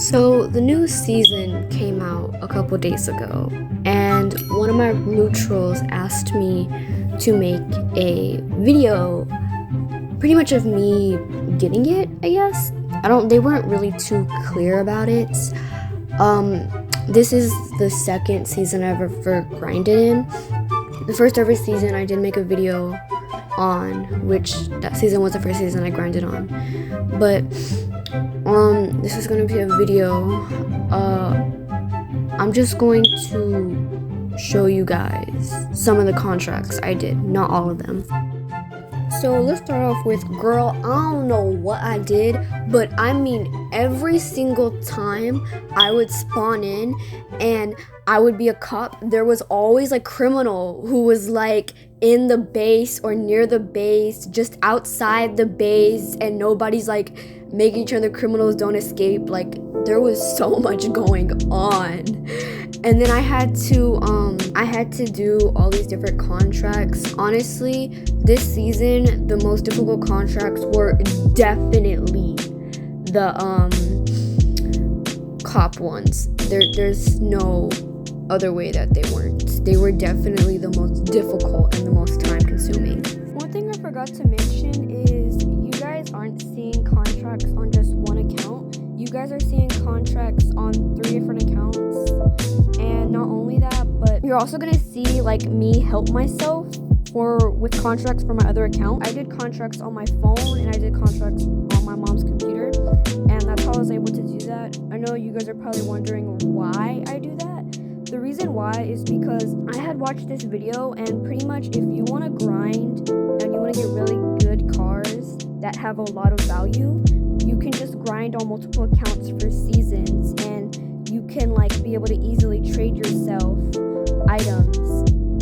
So the new season came out a couple days ago, and one of my neutrals asked me to make a video pretty much of me getting it, I guess. They weren't really too clear about it. This is the second season I've ever grinded in. The first ever season I did make a video on, which that season was the first season I grinded on. But this is gonna be a video. I'm just going to show you guys some of the contracts I did, not all of them. So let's start off with, girl, I don't know what I did, but I mean every single time I would spawn in and I would be a cop, there was always a criminal who was like in the base or near the base, just outside the base, and nobody's like making sure the criminals don't escape. Like, there was so much going on. And then I had to do all these different contracts. Honestly, this season the most difficult contracts were definitely the cop ones. There's no other way that they weren't. They were definitely the most difficult and the most time consuming. One thing I forgot to mention is you guys aren't seeing contracts on just one account. You guys are seeing contracts on 3 different accounts. And not only that, but you're also gonna see like me help myself with contracts for my other account. I did contracts on my phone and I did contracts on my mom's computer, and that's how I was able to do that. I know you guys are probably wondering why I do that. The reason why is because I had watched this video, and pretty much if you want to grind and you want to get really good cars that have a lot of value, you can just grind on multiple accounts for seasons, and you can like be able to easily trade yourself items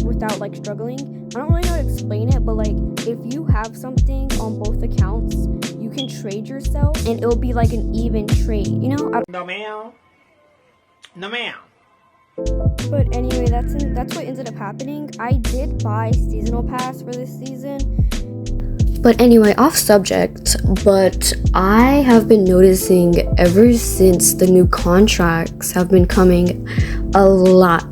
without like struggling. I don't really know how to explain it, but like if you have something on both accounts, you can trade yourself and it'll be like an even trade, you know? No ma'am. No ma'am. But anyway, that's what ended up happening. I did buy seasonal pass for this season. But anyway, off subject, but I have been noticing ever since the new contracts have been coming, a lot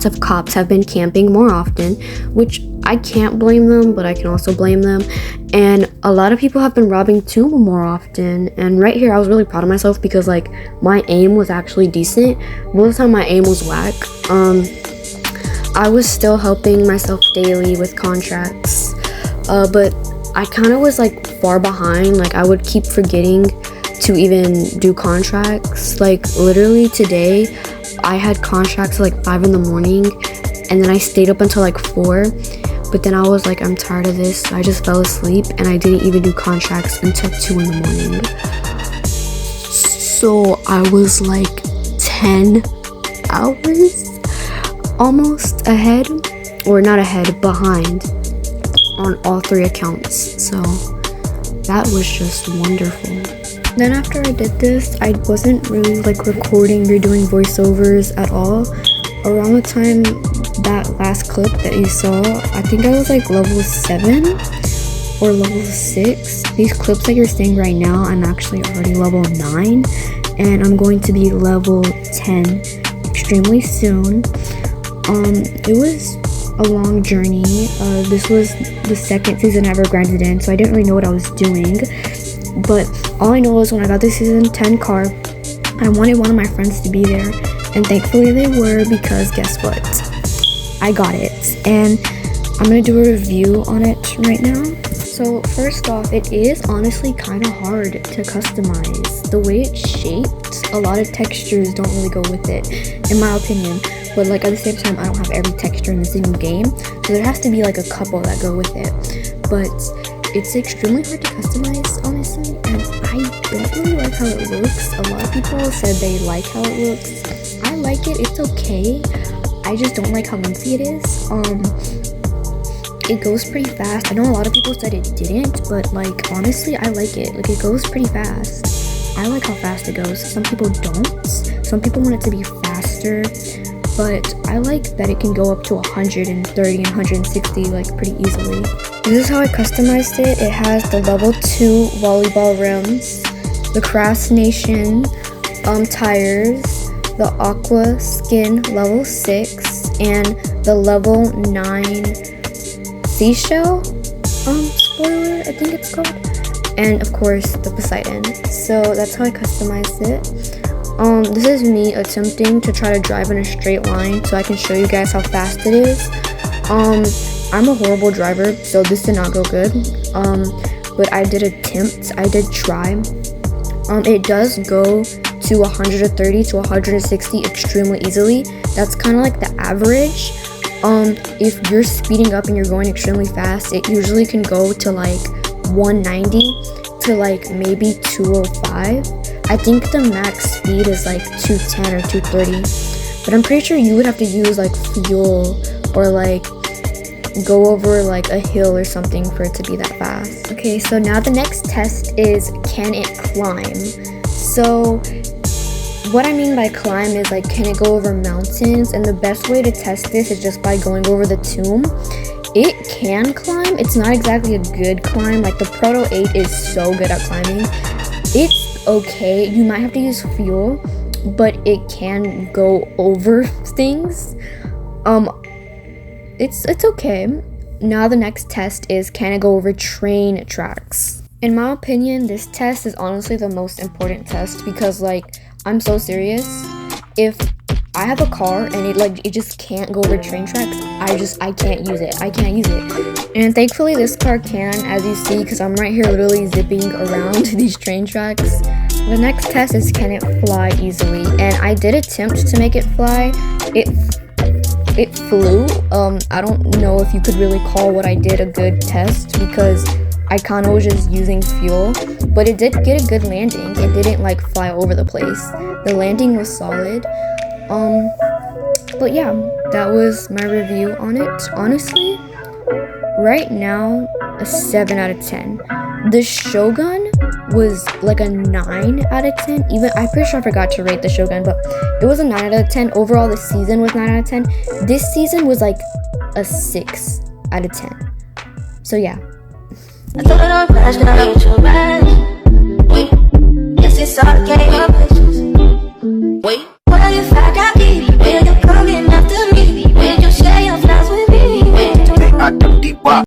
of cops have been camping more often, which I can't blame them, but I can also blame them. And a lot of people have been robbing too more often. And right here, I was really proud of myself because like my aim was actually decent. Most of the time my aim was whack. I was still helping myself daily with contracts. But I kind of was like far behind. Like I would keep forgetting to even do contracts. Like literally today I had contracts at like 5 in the morning, and then I stayed up until like 4, but then I was like, I'm tired of this, so I just fell asleep and I didn't even do contracts until 2 in the morning. So I was like 10 hours almost ahead, or not ahead, behind on all 3 accounts. So that was just wonderful. Then after I did this, I wasn't really like recording or doing voiceovers at all. Around the time that last clip that you saw, I think I was like level 7 or level 6. These clips that you're seeing right now, I'm actually already level 9, and I'm going to be level 10 extremely soon. It was a long journey. This was the second season I ever grinded in, so I didn't really know what I was doing. But all I know is when I got the season 10 car, I wanted one of my friends to be there, and thankfully they were, because guess what? I got it, and I'm gonna do a review on it right now. So first off, it is honestly kind of hard to customize. The way it's shaped, a lot of textures don't really go with it, in my opinion. But like at the same time, I don't have every texture in the single game, so there has to be like a couple that go with it. But it's extremely hard to customize, honestly, and I don't really like how it looks. A lot of people said they like how it looks. I like it, it's okay. I just don't like how lengthy it is. It goes pretty fast. I know a lot of people said it didn't, but like honestly, I like it. Like it goes pretty fast. I like how fast it goes. Some people don't. Some people want it to be faster, but I like that it can go up to 130 and 160 like pretty easily. This is how I customized it. It has the level 2 volleyball rims, the Craftsnation tires, the Aqua Skin level 6, and the level 9 seashell spoiler, I think it's called, and of course the Poseidon. So that's how I customized it. This is me attempting to try to drive in a straight line so I can show you guys how fast it is. I'm a horrible driver, so this did not go good, but I did attempt, I did try. It does go to 130 to 160 extremely easily. That's kind of like the average. If you're speeding up and you're going extremely fast, it usually can go to like 190 to like maybe 205. I think the max speed is like 210 or 230, but I'm pretty sure you would have to use like fuel or like go over like a hill or something for it to be that fast. Okay, so now the next test is, can it climb? So what I mean by climb is like, can it go over mountains? And the best way to test this is just by going over the tomb. It can climb. It's not exactly a good climb. Like the Proto 8 is so good at climbing. It's okay. You might have to use fuel, but it can go over things. It's okay. Now the next test is, can it go over train tracks? In my opinion, this test is honestly the most important test because like, I'm so serious. If I have a car and it just can't go over train tracks, I can't use it. I can't use it. And thankfully this car can, as you see, because I'm right here literally zipping around these train tracks. The next test is, can it fly easily? And I did attempt to make it fly. It flew. I don't know if you could really call what I did a good test because I kind of was just using fuel, but it did get a good landing. It didn't like fly over the place. The landing was solid. But yeah, that was my review on it. Honestly, right now, a 7 out of 10. The Shogun was like a 9 out of 10. Even, I'm pretty sure I forgot to rate the Shogun, but it was a 9 out of 10. Overall, the season was 9 out of 10. This season was like a 6 out of 10. So yeah. I thought I crashed and I hit your back. Yes, it's all game. Wait.